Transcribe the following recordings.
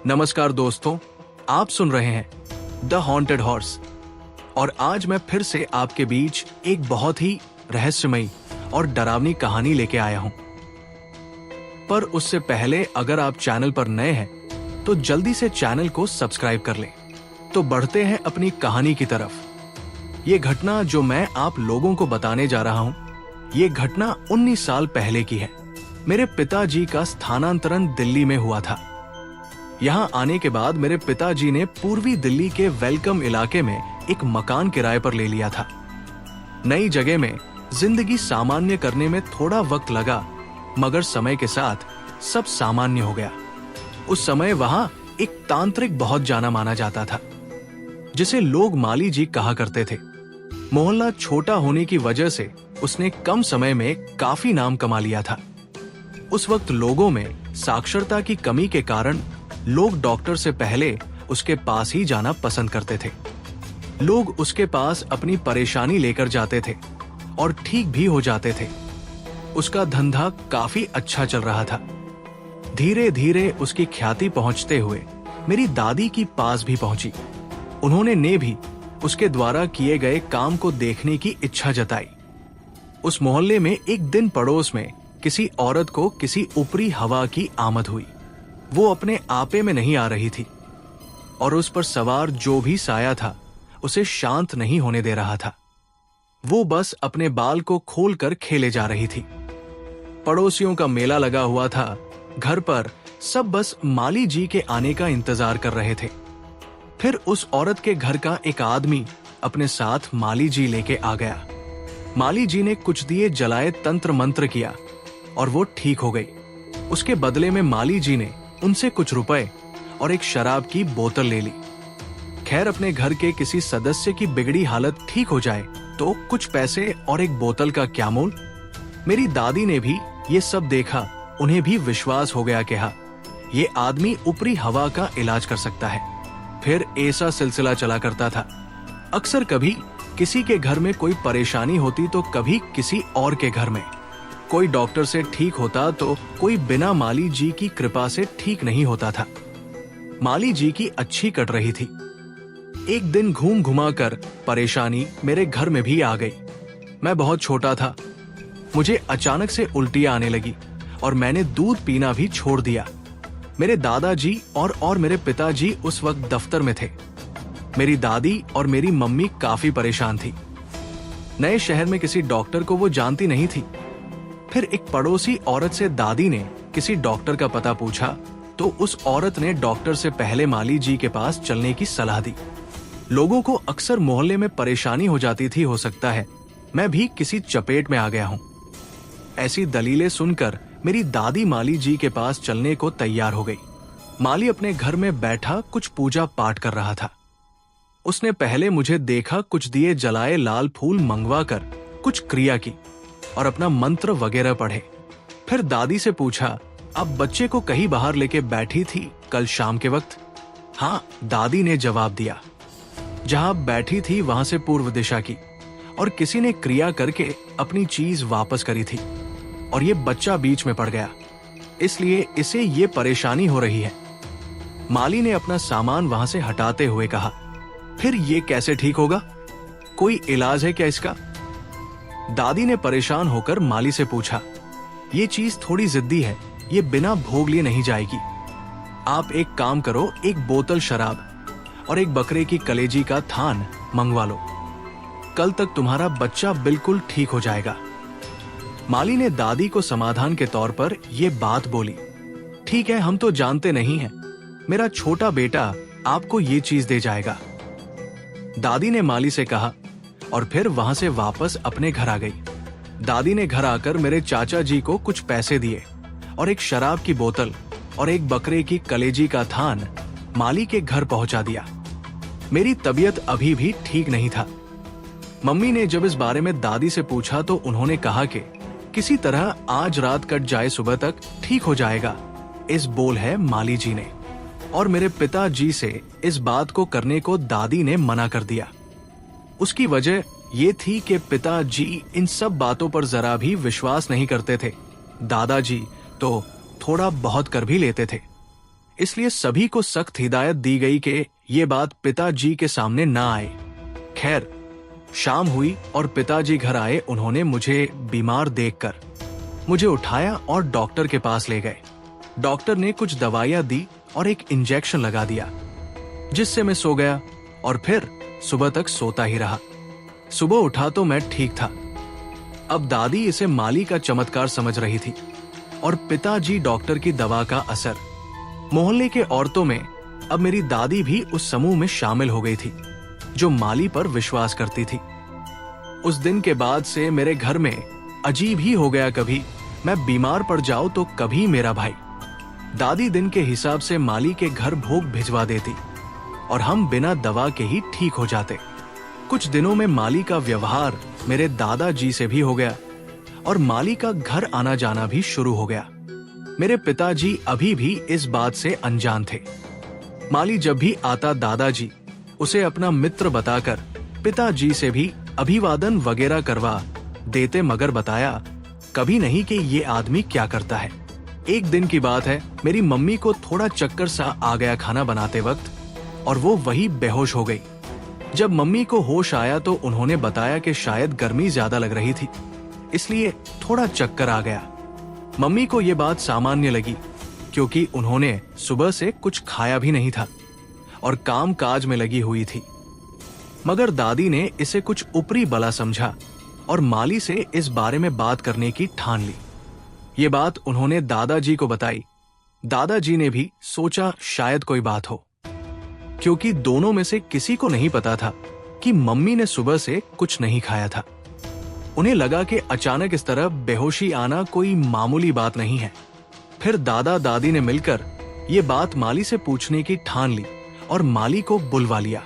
नमस्कार दोस्तों, आप सुन रहे हैं द हॉन्टेड हॉर्स और आज मैं फिर से आपके बीच एक बहुत ही रहस्यमयी और डरावनी कहानी लेके आया हूं। पर उससे पहले अगर आप चैनल पर नए हैं तो जल्दी से चैनल को सब्सक्राइब कर लें। तो बढ़ते हैं अपनी कहानी की तरफ। ये घटना जो मैं आप लोगों को बताने जा रहा हूं, ये घटना 19 साल पहले की है। मेरे पिताजी का स्थानांतरण दिल्ली में हुआ था। यहाँ आने के बाद मेरे पिताजी ने पूर्वी दिल्ली के वेलकम इलाके में एक मकान किराए पर ले लिया था। नई जगह में जिंदगी सामान्य करने में थोड़ा वक्त लगा, मगर समय के साथ सब सामान्य हो गया। उस समय वहां एक तांत्रिक बहुत जाना माना जाता था, जिसे लोग माली जी कहा करते थे। मोहल्ला छोटा होने की वजह से उसने कम समय में काफी नाम कमा लिया था। उस वक्त लोगों में साक्षरता की कमी के कारण लोग डॉक्टर से पहले उसके पास ही जाना पसंद करते थे। लोग उसके पास अपनी परेशानी लेकर जाते थे और ठीक भी हो जाते थे। उसका धंधा काफी अच्छा चल रहा था। धीरे धीरे उसकी ख्याति पहुंचते हुए मेरी दादी की पास भी पहुंची। उन्होंने भी उसके द्वारा किए गए काम को देखने की इच्छा जताई। उस मोहल्ले में एक दिन पड़ोस में किसी औरत को किसी ऊपरी हवा की आमद हुई। वो अपने आपे में नहीं आ रही थी और उस पर सवार जो भी साया था उसे शांत नहीं होने दे रहा था। वो बस अपने बाल को खोलकर खेले जा रही थी। पड़ोसियों का मेला लगा हुआ था। घर पर सब बस माली जी के आने का इंतजार कर रहे थे। फिर उस औरत के घर का एक आदमी अपने साथ माली जी लेके आ गया। माली जी ने कुछ दिए जलाए तंत्र मंत्र किया और वो ठीक हो गई। उसके बदले में माली जी ने उनसे कुछ रुपए और एक शराब की बोतल ले ली। खैर, अपने घर के किसी सदस्य की बिगड़ी हालत ठीक हो जाए तो कुछ पैसे और एक बोतल का क्या मोल। मेरी दादी ने भी ये सब देखा। उन्हें भी विश्वास हो गया कि हाँ, ये आदमी ऊपरी हवा का इलाज कर सकता है। फिर ऐसा सिलसिला चला करता था। अक्सर कभी किसी के घर में कोई परेशानी होती तो कभी किसी और के घर में। कोई डॉक्टर से ठीक होता तो कोई बिना माली जी की कृपा से ठीक नहीं होता था। माली जी की अच्छी कट रही थी। एक दिन घूम घुमा कर परेशानी मेरे घर में भी आ गई। मैं बहुत छोटा था। मुझे अचानक से उल्टियां आने लगी और मैंने दूध पीना भी छोड़ दिया। मेरे दादाजी और मेरे पिताजी उस वक्त दफ्तर में थे। मेरी दादी और मेरी मम्मी काफी परेशान थी। नए शहर में किसी डॉक्टर को वो जानती नहीं थी। फिर एक पड़ोसी औरत से दादी ने किसी डॉक्टर का पता पूछा तो उस औरत ने डॉक्टर से पहले माली जी के पास चलने की सलाह दी। लोगों को अक्सर मोहल्ले में परेशानी हो जाती थी, हो सकता है मैं भी किसी चपेट में आ गया हूं। ऐसी दलीलें सुनकर मेरी दादी माली जी के पास चलने को तैयार हो गई। माली अपने घर में बैठा कुछ पूजा पाठ कर रहा था। उसने पहले मुझे देखा, कुछ दिए जलाए, लाल फूल मंगवा कर कुछ क्रिया की और अपना मंत्र वगैरह पढ़े। फिर दादी से पूछा, अब बच्चे को कहीं बाहर लेके बैठी थी कल शाम के वक्त? हाँ, दादी ने जवाब दिया। जहां बैठी थी वहां से पूर्व दिशा की और किसी ने क्रिया करके अपनी चीज वापस करी थी और ये बच्चा बीच में पड़ गया, इसलिए इसे ये परेशानी हो रही है। माली ने अपना सामान वहां से हटाते हुए कहा, फिर ये कैसे ठीक होगा? कोई इलाज है क्या इसका? दादी ने परेशान होकर माली से पूछा, ये चीज थोड़ी जिद्दी है, ये बिना भोग लिए नहीं जाएगी। आप एक काम करो, एक बोतल शराब और एक बकरे की कलेजी का थान मंगवा लो। कल तक तुम्हारा बच्चा बिल्कुल ठीक हो जाएगा। माली ने दादी को समाधान के तौर पर यह बात बोली, ठीक है, हम तो जानते नहीं हैं, मेरा छोटा बेटा आपको ये चीज दे जाएगा। दादी ने माली से कहा और फिर वहां से वापस अपने घर आ गई। दादी ने घर आकर मेरे चाचा जी को कुछ पैसे दिए और एक शराब की बोतल और एक बकरे की कलेजी का थान माली के घर पहुंचा दिया। मेरी तबीयत अभी भी ठीक नहीं था। मम्मी ने जब इस बारे में दादी से पूछा तो उन्होंने कहा कि किसी तरह आज रात कट जाए, सुबह तक ठीक हो जाएगा। इस बोल है माली जी ने और मेरे पिताजी से इस बात को करने को दादी ने मना कर दिया। उसकी वजह ये थी कि पिताजी इन सब बातों पर जरा भी विश्वास नहीं करते थे। दादाजी तो थोड़ा बहुत कर भी लेते थे। इसलिए सभी को सख्त हिदायत दी गई कि ये बात पिताजी के सामने ना आए। खैर, शाम हुई और पिताजी घर आए। उन्होंने मुझे बीमार देखकर मुझे उठाया और डॉक्टर के पास ले गए। डॉक्टर ने कुछ दवाइयां दी और एक इंजेक्शन लगा दिया, जिससे मैं सो गया और फिर सुबह तक सोता ही रहा। सुबह उठा तो मैं ठीक था। अब दादी इसे माली का चमत्कार समझ रही थी और पिताजी डॉक्टर की दवा का असर। मोहल्ले के औरतों में अब मेरी दादी भी उस समूह में शामिल हो गई थी जो माली पर विश्वास करती थी। उस दिन के बाद से मेरे घर में अजीब ही हो गया, कभी मैं बीमार पड़ जाऊं तो कभी मेरा भाई। दादी दिन के हिसाब से माली के घर भोग भिजवा देती और हम बिना दवा के ही ठीक हो जाते। कुछ दिनों में माली का व्यवहार मेरे दादाजी से भी हो गया और माली का घर आना जाना भी शुरू हो गया। मेरे पिताजी अभी भी इस बात से अनजान थे। माली जब भी आता, दादाजी उसे अपना मित्र बताकर पिताजी से भी अभिवादन वगैरह करवा देते, मगर बताया कभी नहीं कि ये आदमी क्या करता है। एक दिन की बात है, मेरी मम्मी को थोड़ा चक्कर सा आ गया खाना बनाते वक्त और वो वही बेहोश हो गई। जब मम्मी को होश आया तो उन्होंने बताया कि शायद गर्मी ज्यादा लग रही थी, इसलिए थोड़ा चक्कर आ गया। मम्मी को ये बात सामान्य लगी क्योंकि उन्होंने सुबह से कुछ खाया भी नहीं था और काम काज में लगी हुई थी। मगर दादी ने इसे कुछ ऊपरी बला समझा और माली से इस बारे में बात करने की ठान ली। ये बात उन्होंने दादाजी को बताई। दादाजी ने भी सोचा शायद कोई बात हो, क्योंकि दोनों में से किसी को नहीं पता था कि मम्मी ने सुबह से कुछ नहीं खाया था। उन्हें लगा कि अचानक इस तरह बेहोशी आना कोई मामूली बात नहीं है। फिर दादा दादी ने मिलकर ये बात माली से पूछने की ठान ली और माली को बुलवा लिया।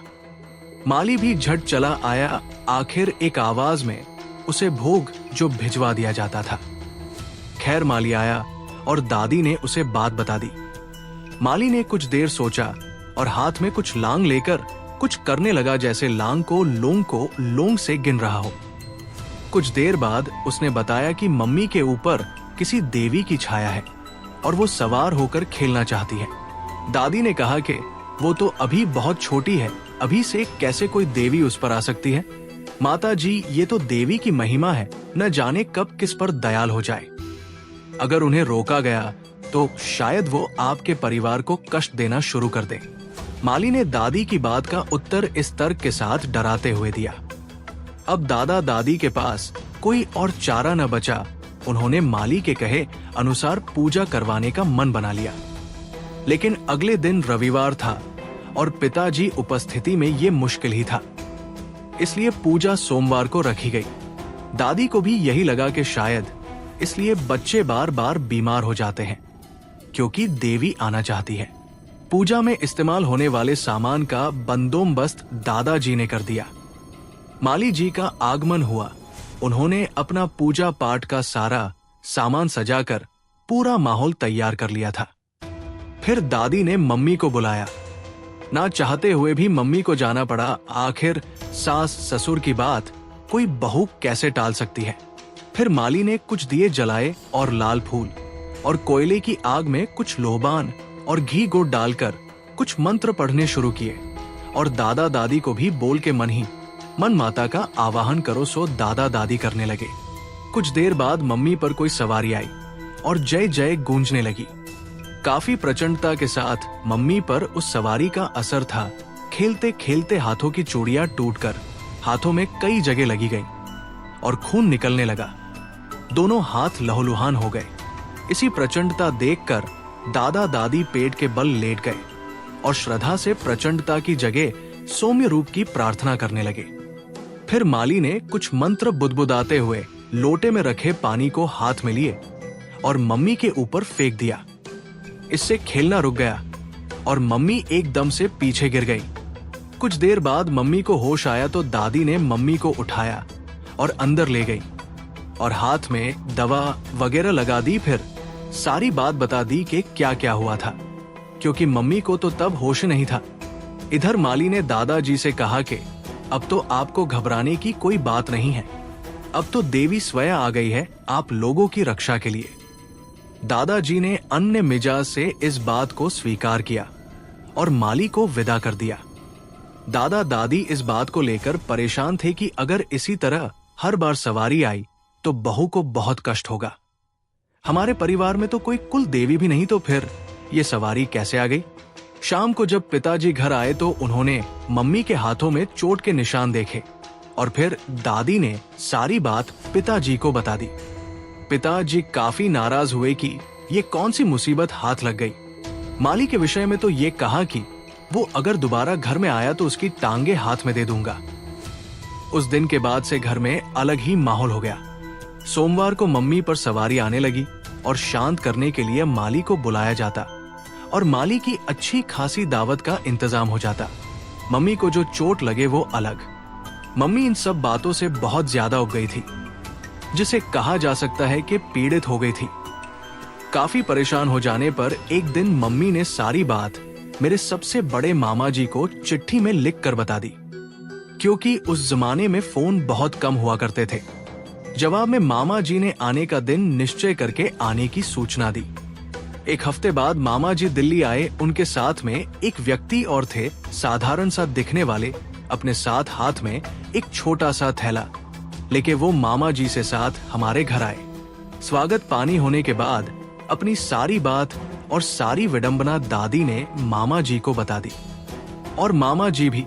माली भी झट चला आया। आखिर एक आवाज में उसे भोग जो भिजवा दिया जाता था। खैर, माली आया और दादी ने उसे बात बता दी। माली ने कुछ देर सोचा और हाथ में कुछ लांग लेकर कुछ करने लगा, जैसे लांग को लोंग से गिन रहा हो। कुछ देर बाद उसने बताया कि मम्मी के ऊपर किसी देवी की छाया है और वो सवार होकर खेलना चाहती है। दादी ने कहा कि वो तो अभी बहुत छोटी है, अभी से कैसे कोई देवी उस पर आ सकती है। माता जी, ये तो देवी की महिमा है, न जाने कब किस पर दयाल हो जाए। अगर उन्हें रोका गया तो शायद वो आपके परिवार को कष्ट देना शुरू कर दे। माली ने दादी की बात का उत्तर इस तर्क के साथ डराते हुए दिया। अब दादा दादी के पास कोई और चारा न बचा। उन्होंने माली के कहे अनुसार पूजा करवाने का मन बना लिया। लेकिन अगले दिन रविवार था और पिताजी उपस्थिति में ये मुश्किल ही था, इसलिए पूजा सोमवार को रखी गई। दादी को भी यही लगा कि शायद इसलिए बच्चे बार बार बीमार हो जाते हैं, क्योंकि देवी आना चाहती है। पूजा में इस्तेमाल होने वाले सामान का बंदोबस्त दादाजी ने कर दिया। माली जी का आगमन हुआ। उन्होंने अपना पूजा पाठ का सारा सामान सजाकर पूरा माहौल तैयार कर लिया था। फिर दादी ने मम्मी को बुलाया। ना चाहते हुए भी मम्मी को जाना पड़ा। आखिर सास ससुर की बात कोई बहू कैसे टाल सकती है। फिर माली ने कुछ दिए जलाए और लाल फूल और कोयले की आग में कुछ लोबान और घी गुड़ डालकर कुछ मंत्र पढ़ने शुरू किए और दादा दादी को भी बोल के मन माता का आवाहन करो सो दादा दादी करने लगे। कुछ देर बाद मम्मी पर कोई सवारी आई और जय जय गूंजने लगी। काफी प्रचंडता के साथ मम्मी पर उस सवारी का असर था। खेलते खेलते हाथों की चूड़ियां टूटकर हाथों में कई जगह लगी गई और खून निकलने लगा। दोनों हाथ लहूलुहान हो गए। इसी प्रचंडता देखकर दादा दादी पेट के बल लेट गए और श्रद्धा से प्रचंडता की जगह सौम्य रूप की प्रार्थना करने लगे। फिर माली ने कुछ मंत्र बुदबुदाते हुए लोटे में रखे पानी को हाथ में लिए और मम्मी के ऊपर फेंक दिया। इससे खेलना रुक गया और मम्मी एकदम से पीछे गिर गई। कुछ देर बाद मम्मी को होश आया तो दादी ने मम्मी को उठाया और अंदर ले गई और हाथ में दवा वगैरह लगा दी। फिर सारी बात बता दी कि क्या क्या हुआ था, क्योंकि मम्मी को तो तब होश नहीं था। इधर माली ने दादाजी से कहा कि अब तो आपको घबराने की कोई बात नहीं है, अब तो देवी स्वयं आ गई है आप लोगों की रक्षा के लिए। दादाजी ने अन्य मिजाज से इस बात को स्वीकार किया और माली को विदा कर दिया। दादा दादी इस बात को लेकर परेशान थे कि अगर इसी तरह हर बार सवारी आई तो बहू को बहुत कष्ट होगा। हमारे परिवार में तो कोई कुल देवी भी नहीं, तो फिर ये सवारी कैसे आ गई? शाम को जब पिताजी घर आए तो उन्होंने मम्मी के हाथों में चोट के निशान देखे और फिर दादी ने सारी बात पिताजी को बता दी। पिताजी काफी नाराज हुए कि ये कौन सी मुसीबत हाथ लग गई। माली के विषय में तो ये कहा कि वो अगर दोबारा घर में आया तो उसकी टांगे हाथ में दे दूंगा। उस दिन के बाद से घर में अलग ही माहौल हो गया। सोमवार को मम्मी पर सवारी आने लगी और शांत करने के लिए माली को बुलाया जाता और माली की अच्छी खासी दावत का इंतजाम हो जाता। मम्मी को जो चोट लगे वो अलग। मम्मी इन सब बातों से बहुत ज्यादा उब गई थी, जिसे कहा जा सकता है कि पीड़ित हो गई थी। काफी परेशान हो जाने पर एक दिन मम्मी ने सारी बात मेरे सबसे बड़े मामा जी को चिट्ठी में लिख कर बता दी, क्योंकि उस जमाने में फोन बहुत कम हुआ करते थे। जवाब में मामा जी ने आने का दिन निश्चय करके आने की सूचना दी। एक हफ्ते बाद मामा जी दिल्ली आए। उनके साथ में एक व्यक्ति और थे, साधारण सा दिखने वाले, अपने साथ हाथ में एक छोटा सा थैला लेके वो मामा जी से साथ हमारे घर आए। स्वागत पानी होने के बाद अपनी सारी बात और सारी विडंबना दादी ने मामा जी को बता दी और मामा जी भी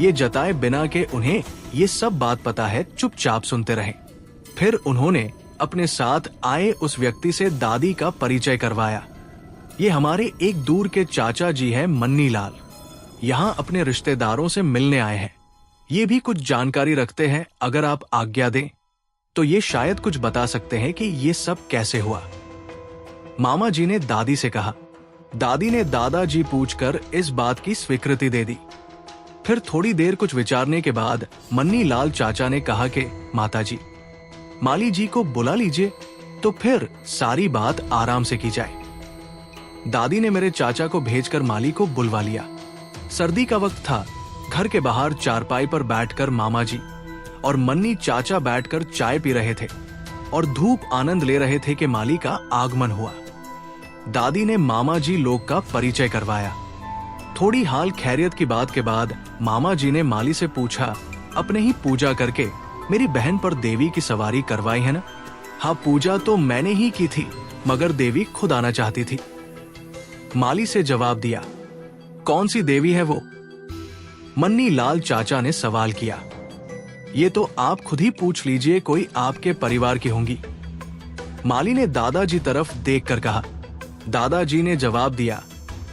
ये जताए बिना के उन्हें ये सब बात पता है चुपचाप सुनते रहे। फिर उन्होंने अपने साथ आए उस व्यक्ति से दादी का परिचय करवाया। ये हमारे एक दूर के चाचा जी हैं, मन्नी लाल। यहाँ अपने रिश्तेदारों से मिलने आए हैं। ये भी कुछ जानकारी रखते हैं। अगर आप आज्ञा दें तो ये शायद कुछ बता सकते हैं कि ये सब कैसे हुआ। मामा जी ने दादी से कहा। दादी ने दादाजी पूछकर इस बात की स्वीकृति दे दी। फिर थोड़ी देर कुछ विचारने के बाद मन्नी लाल चाचा ने कहा कि माताजी, माली जी को बुला लीजिए तो फिर सारी बात आराम से की जाए। दादी ने मेरे चाचा को भेजकर माली को बुलवा लिया। सर्दी का वक्त था। घर के बाहर चारपाई पर बैठकर मामा जी और मन्नी चाचा बैठकर चाय पी रहे थे और धूप आनंद ले रहे थे कि माली का आगमन हुआ। दादी ने मामा जी लोग का परिचय करवाया। थोड़ी हाल खैरियत की बात के बाद मामा जी ने माली से पूछा, अपने ही पूजा करके मेरी बहन पर देवी की सवारी करवाई है ना? हाँ, पूजा तो मैंने ही की थी, मगर देवी खुद आना चाहती थी। माली से जवाब दिया। कौन सी देवी है वो? मन्नी लाल चाचा ने सवाल किया। ये तो आप खुद ही पूछ लीजिए, कोई आपके परिवार की होंगी। माली ने दादाजी तरफ देखकर कहा। दादाजी ने जवाब दिया,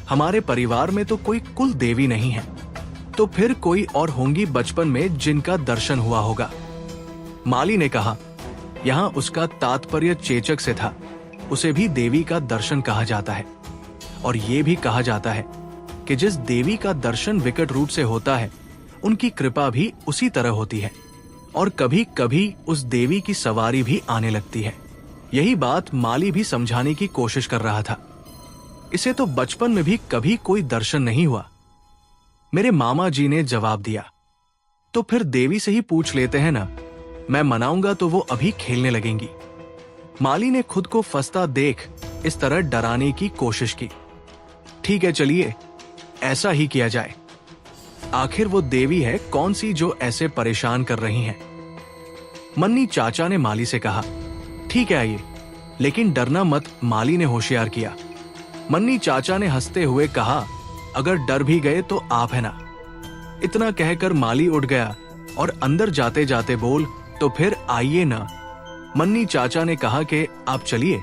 हमारे परिवार में तो कोई कुल देवी नहीं है, तो फिर कोई और होंगी बचपन में जिनका दर्शन हुआ होगा। माली ने कहा, यहाँ उसका तात्पर्य चेचक से था। उसे भी देवी का दर्शन कहा जाता है और ये भी कहा जाता है कि जिस देवी का दर्शन विकट रूप से होता है उनकी कृपा भी उसी तरह होती है और कभी कभी उस देवी की सवारी भी आने लगती है। यही बात माली भी समझाने की कोशिश कर रहा था। इसे तो बचपन में भी कभी कोई दर्शन नहीं हुआ। मेरे मामा जी ने जवाब दिया, तो फिर देवी से ही पूछ लेते हैं ना, मैं मनाऊंगा तो वो अभी खेलने लगेंगी। माली ने खुद को फंसता देख इस तरह डराने की कोशिश की। ठीक है, चलिए ऐसा ही किया जाए। आखिर वो देवी है कौन सी जो ऐसे परेशान कर रही हैं? मन्नी चाचा ने माली से कहा। ठीक है, आइए, लेकिन डरना मत, माली ने होशियार किया। मन्नी चाचा ने हंसते हुए कहा, अगर डर भी गए तो आप है ना। इतना कहकर माली उठ गया और अंदर जाते जाते बोल, तो फिर आइए ना। मन्नी चाचा ने कहा कि आप चलिए,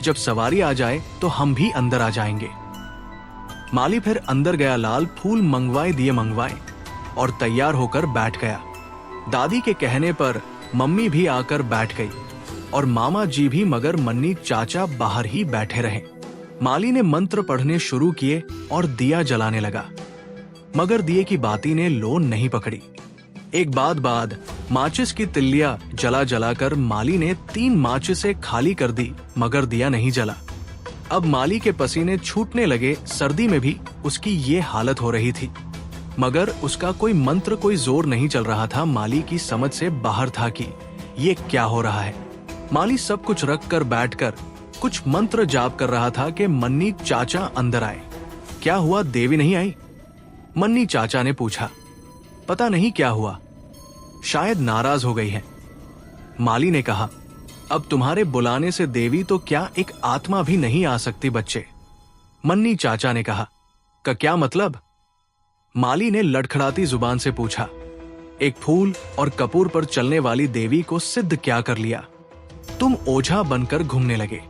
जब सवारी आ जाए तो हम भी अंदर आ जाएंगे। माली फिर अंदर गया। लाल फूल मंगवाए दिए मंगवाए और तैयार होकर बैठ गया। दादी के कहने पर मम्मी भी आकर बैठ गई और मामा जी भी, मगर मन्नी चाचा बाहर ही बैठे रहे। माली ने मंत्र पढ़ने शुरू किए और दिया जलाने लगा, मगर दिए की बाती ने लोन नहीं पकड़ी। एक बाद माचिस की तिल्लियां जला जलाकर माली ने 3 माचिसें खाली कर दी, मगर दिया नहीं जला। अब माली के पसीने छूटने लगे। सर्दी में भी उसकी ये हालत हो रही थी, मगर उसका कोई मंत्र, कोई जोर नहीं चल रहा था। माली की समझ से बाहर था कि ये क्या हो रहा है। माली सब कुछ रख कर बैठकर कुछ मंत्र जाप कर रहा था कि मन्नी चाचा अंदर आए। क्या हुआ, देवी नहीं आई? मन्नी चाचा ने पूछा। पता नहीं क्या हुआ, शायद नाराज हो गई है। माली ने कहा, अब तुम्हारे बुलाने से देवी तो क्या एक आत्मा भी नहीं आ सकती बच्चे। मन्नी चाचा ने कहा, का क्या मतलब? माली ने लड़खड़ाती जुबान से पूछा। एक फूल और कपूर पर चलने वाली देवी को सिद्ध क्या कर लिया? तुम ओझा बनकर घूमने लगे।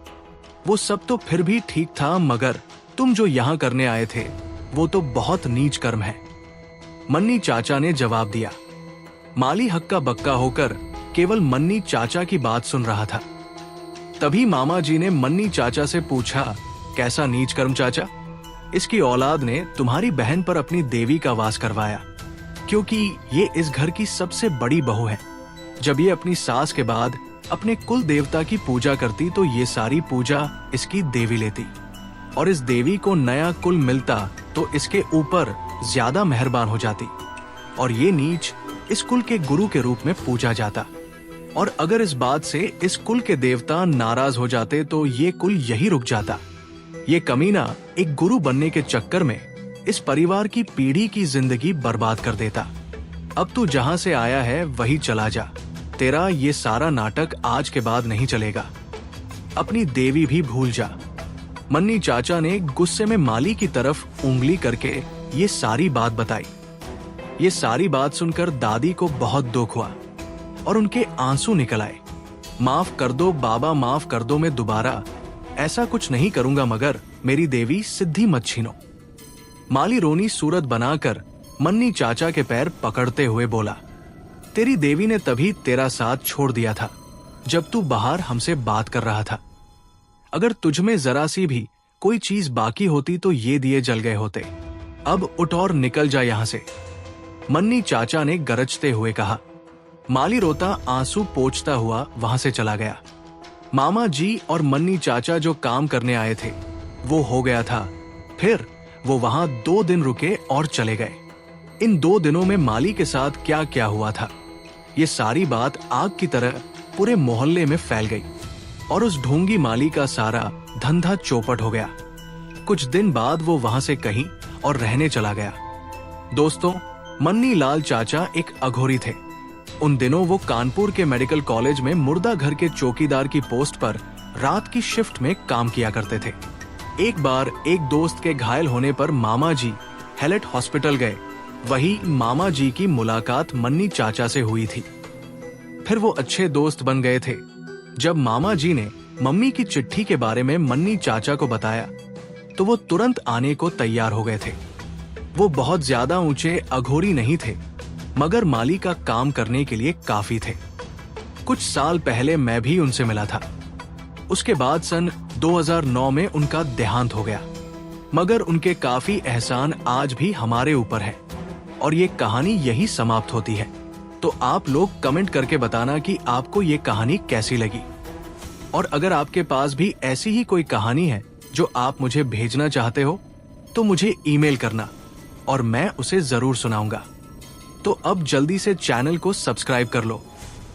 वो सब तो फिर भी ठीक था, मगर तुम जो यहां करने आए थे वो तो बहुत नीच कर्म है। मन्नी चाचा ने जवाब दिया। माली हक्का बक्का होकर केवल मन्नी चाचा की बात सुन रहा था। तभी मामा जी ने मन्नी चाचा से पूछा, कैसा नीच कर्म चाचा? इसकी औलाद ने तुम्हारी बहन पर अपनी देवी का वास करवाया, क्योंकि ये इस घर की सबसे बड़ी बहू है। जब ये अपनी सास के बाद अपने कुल देवता की पूजा करती तो ये सारी पूजा इसकी देवी लेती, और इस देवी को नया कुल मिलता तो इसके ऊपर ज्यादा मेहरबान हो जाती, और ये नीच इस कुल के गुरु के रूप में पूजा जाता। और अगर इस बात से इस कुल के देवता नाराज हो जाते तो ये कुल यही रुक जाता। ये कमीना एक गुरु बनने के चक्कर में इस परिवार की पीढ़ी की जिंदगी बर्बाद कर देता। अब तू जहां से आया है वही चला जा। तेरा ये सारा नाटक आज के बाद नहीं चलेगा। अपनी देवी भी भूल जा। मन्नी चाचा ने गुस्से में माली की तरफ उंगली करके ये सारी बात बताई। ये सारी बात सुनकर दादी को बहुत दुख हुआ और उनके आंसू निकल आए। माफ कर दो बाबा, माफ कर दो, मैं दोबारा ऐसा कुछ नहीं करूंगा, मगर मेरी देवी सिद्धि मत छीनो। माली रोनी सूरत बनाकर मन्नी चाचा के पैर पकड़ते हुए बोला, तेरी देवी ने तभी तेरा साथ छोड़ दिया था जब तू बाहर हमसे बात कर रहा था। अगर तुझमें जरा सी भी कोई चीज बाकी होती तो ये दिए जल गए होते। अब उठ और निकल जा यहां से, मन्नी चाचा ने गरजते हुए कहा। माली रोता आंसू पोंछता हुआ वहां से चला गया। मामा जी और मन्नी चाचा जो काम करने आए थे वो हो गया था। फिर वो वहां 2 दिन रुके और चले गए। इन 2 दिनों में माली के साथ क्या क्या हुआ था, ये सारी बात आग की तरह पूरे मोहल्ले में फैल गई और उस ढोंगी माली का सारा धंधा चौपट हो गया। कुछ दिन बाद वो वहां से कहीं और रहने चला गया। दोस्तों, मन्नी लाल चाचा एक अघोरी थे। उन दिनों वो कानपुर के मेडिकल कॉलेज में मुर्दा घर के चौकीदार की पोस्ट पर रात की शिफ्ट में काम किया करते थे। एक बार एक दोस्त के घायल होने पर मामा जी हेलेट हॉस्पिटल गए। वही मामा जी की मुलाकात मन्नी चाचा से हुई थी। फिर वो अच्छे दोस्त बन गए थे। जब मामा जी ने मम्मी की चिट्ठी के बारे में मन्नी चाचा को बताया तो वो तुरंत आने को तैयार हो गए थे। वो बहुत ज्यादा ऊंचे अघोरी नहीं थे, मगर माली का काम करने के लिए काफी थे। कुछ साल पहले मैं भी उनसे मिला था। उसके बाद सन 2009 में उनका देहांत हो गया, मगर उनके काफी एहसान आज भी हमारे ऊपर है और ये कहानी यही समाप्त होती है। तो आप लोग कमेंट करके बताना कि आपको ये कहानी कैसी लगी, और अगर आपके पास भी ऐसी ही कोई कहानी है जो आप मुझे भेजना चाहते हो तो मुझे ईमेल करना और मैं उसे जरूर सुनाऊंगा। तो अब जल्दी से चैनल को सब्सक्राइब कर लो